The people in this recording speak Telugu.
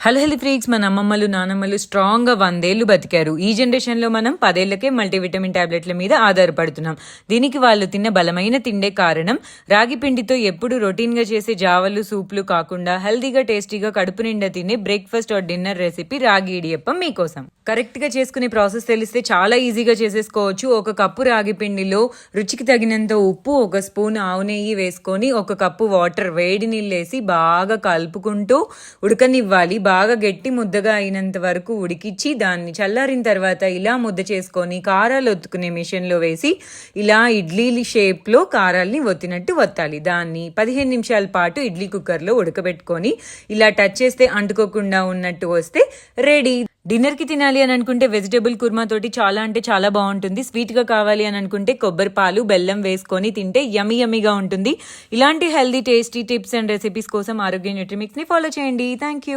హలో హెల్తీ ఫ్రీక్స్, మన అమ్మమ్మలు నానమ్మలు స్ట్రాంగ్గా 100 ఏళ్ళు బతికారు. ఈ జనరేషన్లో మనం 10 ఏళ్లకే మల్టీవిటమిన్ టాబ్లెట్ల మీద ఆధారపడుతున్నాం. దీనికి వాళ్ళు తిన్న బలమైన తిండే కారణం. రాగి పిండితో ఎప్పుడు రొటీన్గా చేసే జావలు సూప్లు కాకుండా హెల్తీగా టేస్టీగా కడుపు నిండా తినే బ్రేక్ఫాస్ట్ ఆర్ డిన్నర్ రెసిపీ రాగి ఇడియప్పం మీకోసం. కరెక్ట్గా చేసుకునే ప్రాసెస్ తెలిస్తే చాలా ఈజీగా చేసేసుకోవచ్చు. 1 కప్పు రాగి పిండిలో రుచికి తగినంత ఉప్పు, 1 స్పూన్ ఆవు నెయ్యి వేసుకొని 1 కప్పు వాటర్ వేడి నీళ్ళు వేసి బాగా కలుపుకుంటూ ఉడకనివ్వాలి. బాగా గట్టి ముద్దగా అయినంత వరకు ఉడికించి దాన్ని చల్లారిన తర్వాత ఇలా ముద్ద చేసుకొని కారాలు ఒత్తుకునే మిషన్లో వేసి ఇలా ఇడ్లీ షేప్లో కారాల్ని ఒత్తినట్టు ఒత్తాలి. దాన్ని 15 నిమిషాల పాటు ఇడ్లీ కుక్కర్లో ఉడకబెట్టుకొని ఇలా టచ్ చేస్తే అంటుకోకుండా ఉన్నట్టు వస్తే రెడీ. డిన్నర్కి తినాలి అని అనుకుంటే వెజిటేబుల్ కుర్మా తోటి చాలా అంటే చాలా బాగుంటుంది. స్వీట్గా కావాలి అని అనుకుంటే కొబ్బరి పాలు బెల్లం వేసుకొని తింటే యమ్మీగా ఉంటుంది. ఇలాంటి healthy tasty tips and recipes కోసం ఆరోగ్య న్యూట్రిమిక్స్ని ఫాలో చేయండి. Thank you.